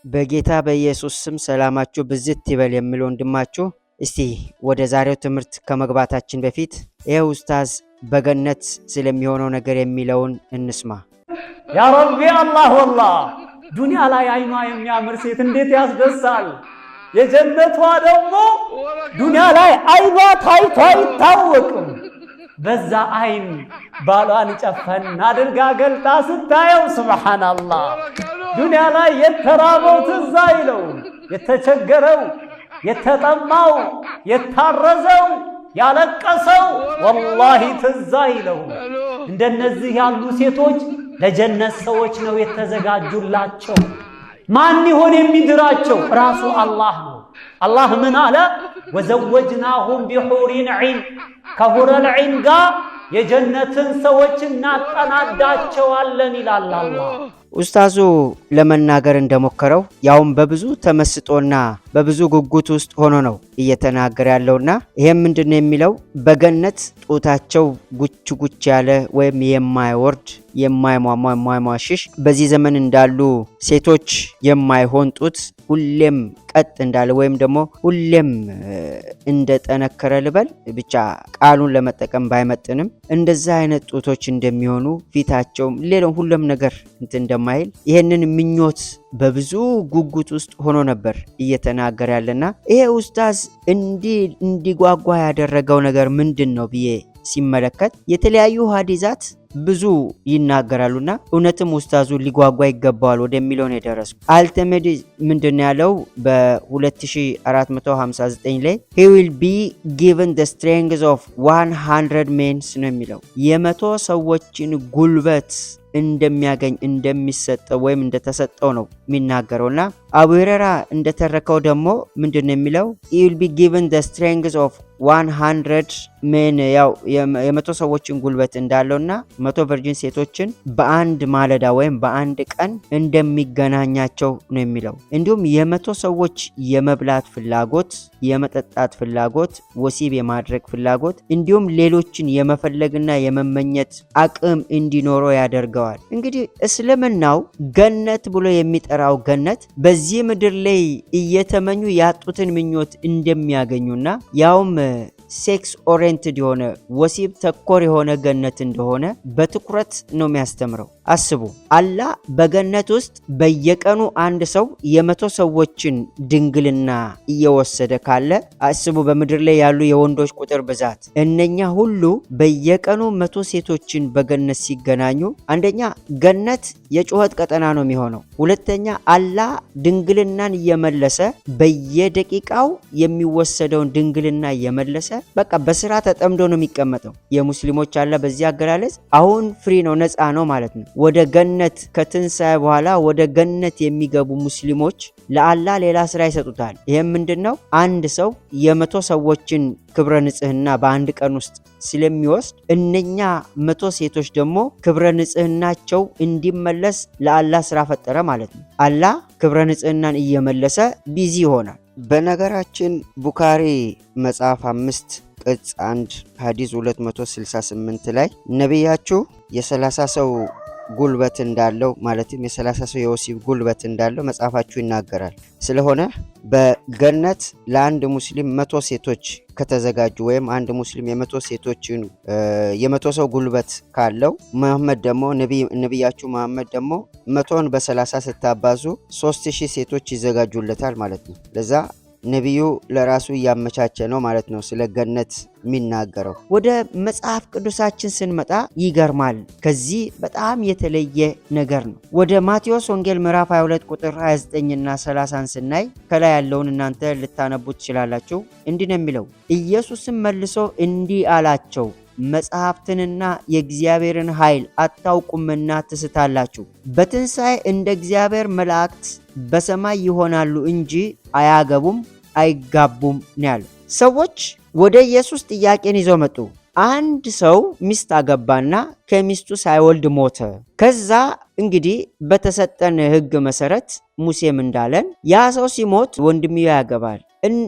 በጌታ በኢየሱስ ስም ሰላማችሁ ብዝት ይበል የሚል ወንድማችሁ። እስቲ ወደ ዛሬው ትምህርት ከመግባታችን በፊት ይሄ ኡስታዝ በገነት ስለሚሆነው ነገር የሚለውን እንስማ። ያ ረቢ አላህ ወላህ ዱንያ ላይ አይኗ የሚያምር ሴት እንዴት ያስደሳል። የጀነቷ ደግሞ ዱንያ ላይ አይኗ ታይቶ አይታወቅም። በዛ አይን ባሏን ጨፈን አድርጋ ገልጣ ስታየው ሱብሃንአላህ ዱንያ ላይ የተራበው ትዝ አይለው፣ የተቸገረው፣ የተጠማው፣ የታረዘው፣ ያለቀሰው ወላሂ ትዝ አይለው። እንደነዚህ ያሉ ሴቶች ለጀነት ሰዎች ነው የተዘጋጁላቸው። ማን ይሆን የሚድራቸው? ራሱ አላህ ነው። አላህ ምን አለ? ወዘወጅናሁም ቢሑሪን ዒን ከሁረል ዒን ጋር የጀነትን ሰዎች እናጠናዳቸዋለን ይላል አላህ። ኡስታዙ ለመናገር እንደሞከረው ያውም በብዙ ተመስጦና በብዙ ጉጉት ውስጥ ሆኖ ነው እየተናገረ ያለውና ይሄም ምንድነው የሚለው በገነት ጡታቸው ጉች ጉች ያለ ወይም የማይወርድ የማይሟሟ የማይሟሽሽ በዚህ ዘመን እንዳሉ ሴቶች የማይሆን ጡት ሁሌም ቀጥ እንዳለ ወይም ደግሞ ሁሌም እንደጠነከረ ልበል ብቻ ቃሉን ለመጠቀም ባይመጥንም እንደዛ አይነት ጡቶች እንደሚሆኑ ፊታቸው ሌላው ሁሉም ነገር እንደማይል ይሄንን ምኞት በብዙ ጉጉት ውስጥ ሆኖ ነበር እየተናገረ ያለና ይሄ ኡስታዝ እንዲጓጓ ያደረገው ነገር ምንድነው ብዬ ሲመለከት የተለያዩ ሐዲሳት ብዙ ይናገራሉና እውነትም ኡስታዙ ሊጓጓ ይገባዋል ወደሚለው ነው የደረሰው። አልተመድ ምንድነው ያለው በ2459 ላይ he will be given the strength of 100 men ነው የሚለው የመቶ ሰዎችን ጉልበት እንደሚያገኝ እንደሚሰጠው ወይም እንደተሰጠው ነው የሚናገረውና አቡ ሁረይራ እንደተረከው ደግሞ ምንድነው የሚለው he will be given the strength of 100 men ያው የመቶ ሰዎችን ጉልበት እንዳለውና መቶ ቨርጂን ሴቶችን በአንድ ማለዳ ወይም በአንድ ቀን እንደሚገናኛቸው ነው የሚለው። እንዲሁም የመቶ ሰዎች የመብላት ፍላጎት፣ የመጠጣት ፍላጎት፣ ወሲብ የማድረግ ፍላጎት እንዲሁም ሌሎችን የመፈለግና የመመኘት አቅም እንዲኖረው ያደርገዋል። እንግዲህ እስልምናው ገነት ብሎ የሚጠራው ገነት በዚህ ምድር ላይ እየተመኙ ያጡትን ምኞት እንደሚያገኙና ያውም ሴክስ ኦሪየንትድ የሆነ ወሲብ ተኮር የሆነ ገነት እንደሆነ በትኩረት ነው የሚያስተምረው። አስቡ አላህ በገነት ውስጥ በየቀኑ አንድ ሰው የመቶ ሰዎችን ድንግልና እየወሰደ ካለ አስቡ በምድር ላይ ያሉ የወንዶች ቁጥር ብዛት። እነኛ ሁሉ በየቀኑ መቶ ሴቶችን በገነት ሲገናኙ አንደኛ ገነት የጩኸት ቀጠና ነው የሚሆነው። ሁለተኛ አላህ ድንግልናን እየመለሰ በየደቂቃው የሚወሰደውን ድንግልና እየመለሰ በቃ በስራ ተጠምዶ ነው የሚቀመጠው። የሙስሊሞች አለ በዚህ አገላለጽ አሁን ፍሪ ነው ነፃ ነው ማለት ነው። ወደ ገነት ከትንሳኤ በኋላ ወደ ገነት የሚገቡ ሙስሊሞች ለአላህ ሌላ ስራ ይሰጡታል። ይሄም ምንድነው? አንድ ሰው የመቶ ሰዎችን ክብረ ንጽህና በአንድ ቀን ውስጥ ስለሚወስድ እነኛ መቶ ሴቶች ደግሞ ክብረ ንጽህናቸው እንዲመለስ ለአላህ ስራ ፈጠረ ማለት ነው። አላህ ክብረ ንጽህናን እየመለሰ ቢዚ ይሆናል። በነገራችን ቡኻሪ መጽሐፍ 5 ቅጽ 1 ሐዲስ 268 ላይ ነብያችሁ የ30 ሰው ጉልበት እንዳለው ማለትም የ30 ሰው የወሲብ ጉልበት እንዳለው መጽሐፋችሁ ይናገራል። ስለሆነ በገነት ለአንድ ሙስሊም 100 ሴቶች ከተዘጋጁ ወይም አንድ ሙስሊም የመቶ ሴቶችን የመቶ ሰው ጉልበት ካለው መሐመድ ደግሞ ነብያችሁ መሐመድ ደግሞ 100ን በ30 ስታባዙ 3000 ሴቶች ይዘጋጁለታል ማለት ነው። ለዛ ነብዩ ለራሱ ያመቻቸ ነው ማለት ነው ስለ ገነት የሚናገረው። ወደ መጽሐፍ ቅዱሳችን ስንመጣ ይገርማል። ከዚህ በጣም የተለየ ነገር ነው። ወደ ማቴዎስ ወንጌል ምዕራፍ 22 ቁጥር 29 እና 30 ስናይ ከላይ ያለውን እናንተ ልታነቡት ትችላላችሁ። እንዲህ ነው የሚለው ኢየሱስም መልሶ እንዲህ አላቸው መጽሐፍትንና የእግዚአብሔርን ኃይል አታውቁምና ትስታላችሁ። በትንሣኤ እንደ እግዚአብሔር መላእክት በሰማይ ይሆናሉ እንጂ አያገቡም አይጋቡም ነው ያለው። ሰዎች ወደ ኢየሱስ ጥያቄን ይዘው መጡ። አንድ ሰው ሚስት አገባና ከሚስቱ ሳይወልድ ሞተ። ከዛ እንግዲህ በተሰጠን ሕግ መሰረት ሙሴም እንዳለን ያ ሰው ሲሞት ወንድምየው ያገባል።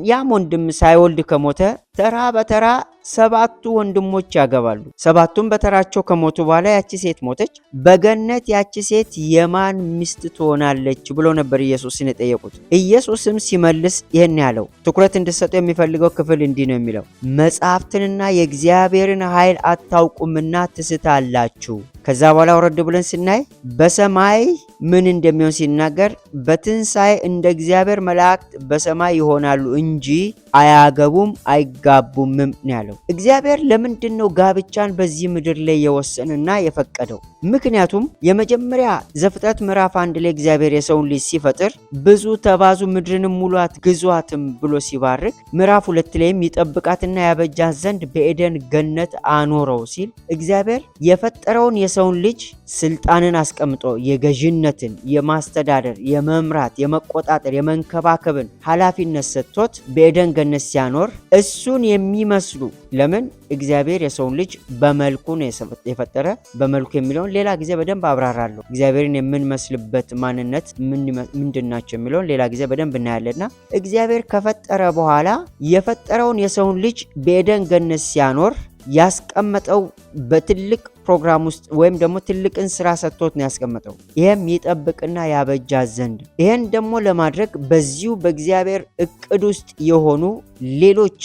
ያም ወንድም ሳይወልድ ከሞተ ተራ በተራ 7 ወንድሞች ያገባሉ። 7ቱም በተራቸው ከሞቱ በኋላ ያቺ ሴት ሞተች። በገነት ያቺ ሴት የማን ሚስት ትሆናለች ብሎ ነበር ኢየሱስን የጠየቁት። ኢየሱስም ሲመልስ ይህን ያለው ትኩረት እንድሰጡ የሚፈልገው ክፍል እንዲህ ነው የሚለው፣ መጽሐፍትንና የእግዚአብሔርን ኃይል አታውቁምና ትስታላችሁ። ከዛ በኋላ ወረድ ብለን ስናይ በሰማይ ምን እንደሚሆን ሲናገር በትንሣኤ እንደ እግዚአብሔር መላእክት በሰማይ ይሆናሉ እንጂ አያገቡም አይጋቡምም ነው ያለው። እግዚአብሔር ለምንድን ነው ጋብቻን በዚህ ምድር ላይ የወሰንና የፈቀደው? ምክንያቱም የመጀመሪያ ዘፍጥረት ምዕራፍ 1 ላይ እግዚአብሔር የሰውን ልጅ ሲፈጥር ብዙ ተባዙ ምድርንም ሙሏት ግዟትም ብሎ ሲባርክ፣ ምዕራፍ 2 ላይም ይጠብቃትና ያበጃት ዘንድ በኤደን ገነት አኖረው ሲል እግዚአብሔር የፈጠረውን የሰውን ልጅ ስልጣንን አስቀምጦ የገዥነትን፣ የማስተዳደር፣ የመምራት፣ የመቆጣጠር፣ የመንከባከብን ኃላፊነት ሰጥቶት በኤደን ገነት ሲያኖር እሱን የሚመስሉ ለምን እግዚአብሔር የሰውን ልጅ በመልኩ ነው የፈጠረ። በመልኩ የሚለውን ሌላ ጊዜ በደንብ አብራራለሁ። እግዚአብሔርን የምንመስልበት ማንነት ምንድናቸው የሚለውን ሌላ ጊዜ በደንብ እናያለና እግዚአብሔር ከፈጠረ በኋላ የፈጠረውን የሰውን ልጅ በኤደን ገነት ሲያኖር ያስቀመጠው በትልቅ ፕሮግራም ውስጥ ወይም ደግሞ ትልቅን ስራ ሰጥቶት ነው ያስቀመጠው። ይሄም ይጠብቅና ያበጃት ዘንድ። ይሄን ደግሞ ለማድረግ በዚሁ በእግዚአብሔር እቅድ ውስጥ የሆኑ ሌሎች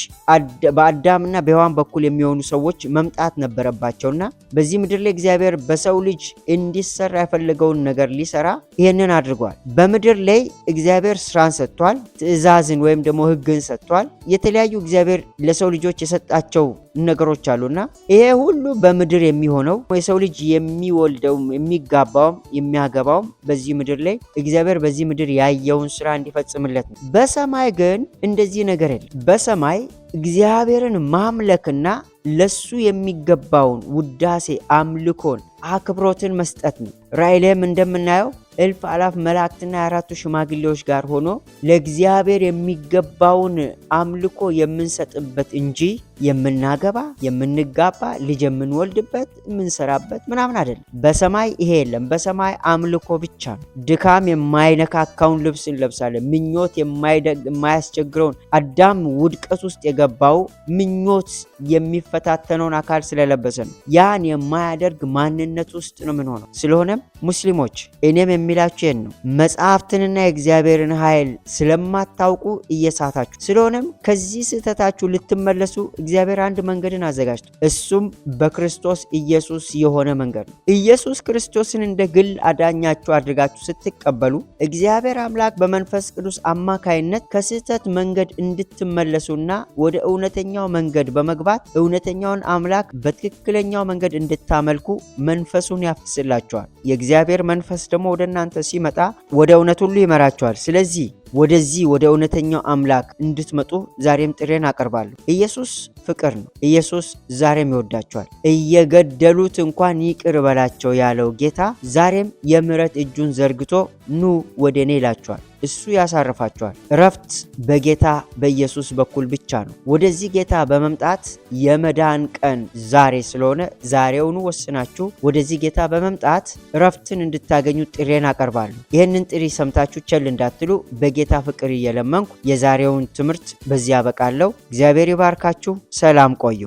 በአዳምና በሔዋን በኩል የሚሆኑ ሰዎች መምጣት ነበረባቸውና በዚህ ምድር ላይ እግዚአብሔር በሰው ልጅ እንዲሰራ የፈለገውን ነገር ሊሰራ ይሄንን አድርጓል። በምድር ላይ እግዚአብሔር ስራን ሰጥቷል። ትእዛዝን ወይም ደግሞ ሕግን ሰጥቷል። የተለያዩ እግዚአብሔር ለሰው ልጆች የሰጣቸው ነገሮች አሉና ይሄ ሁሉ በምድር የሚሆነው የሰው ልጅ የሚወልደውም የሚጋባውም የሚያገባውም በዚህ ምድር ላይ እግዚአብሔር በዚህ ምድር ያየውን ስራ እንዲፈጽምለት ነው። በሰማይ ግን እንደዚህ ነገር የለም። በሰማይ እግዚአብሔርን ማምለክና ለሱ የሚገባውን ውዳሴ፣ አምልኮን፣ አክብሮትን መስጠት ነው። ራእይ ላይም እንደምናየው እልፍ አላፍ መላእክትና የአራቱ ሽማግሌዎች ጋር ሆኖ ለእግዚአብሔር የሚገባውን አምልኮ የምንሰጥበት እንጂ የምናገባ የምንጋባ ልጅ የምንወልድበት የምንሰራበት ምናምን አይደለም። በሰማይ ይሄ የለም። በሰማይ አምልኮ ብቻ ነው። ድካም የማይነካካውን ልብስ እንለብሳለን። ምኞት የማያስቸግረውን አዳም ውድቀት ውስጥ የገባው ምኞት የሚፈታተነውን አካል ስለለበሰ ነው። ያን የማያደርግ ማንነት ውስጥ ነው የምንሆነው። ስለሆነም ሙስሊሞች እኔም የሚላችሁ ይህን ነው። መጽሐፍትንና የእግዚአብሔርን ኃይል ስለማታውቁ እየሳታችሁ፣ ስለሆነም ከዚህ ስህተታችሁ ልትመለሱ እግዚአብሔር አንድ መንገድን አዘጋጅቶ እሱም በክርስቶስ ኢየሱስ የሆነ መንገድ ነው። ኢየሱስ ክርስቶስን እንደ ግል አዳኛችሁ አድርጋችሁ ስትቀበሉ እግዚአብሔር አምላክ በመንፈስ ቅዱስ አማካይነት ከስህተት መንገድ እንድትመለሱና ወደ እውነተኛው መንገድ በመግባት እውነተኛውን አምላክ በትክክለኛው መንገድ እንድታመልኩ መንፈሱን ያፍስላችኋል። የእግዚአብሔር መንፈስ ደግሞ ወደ እናንተ ሲመጣ ወደ እውነት ሁሉ ይመራችኋል። ስለዚህ ወደዚህ ወደ እውነተኛው አምላክ እንድትመጡ ዛሬም ጥሬን አቀርባለሁ። ኢየሱስ ፍቅር ነው። ኢየሱስ ዛሬም ይወዳቸዋል። እየገደሉት እንኳን ይቅር በላቸው ያለው ጌታ ዛሬም የምሕረት እጁን ዘርግቶ ኑ ወደ እኔ ይላቸዋል። እሱ ያሳርፋቸዋል። እረፍት በጌታ በኢየሱስ በኩል ብቻ ነው። ወደዚህ ጌታ በመምጣት የመዳን ቀን ዛሬ ስለሆነ ዛሬውኑ ወስናችሁ ወደዚህ ጌታ በመምጣት እረፍትን እንድታገኙ ጥሬን አቀርባለሁ። ይህንን ጥሪ ሰምታችሁ ቸል እንዳትሉ በጌታ ፍቅር እየለመንኩ የዛሬውን ትምህርት በዚህ አበቃለሁ። እግዚአብሔር ይባርካችሁ። ሰላም ቆዩ።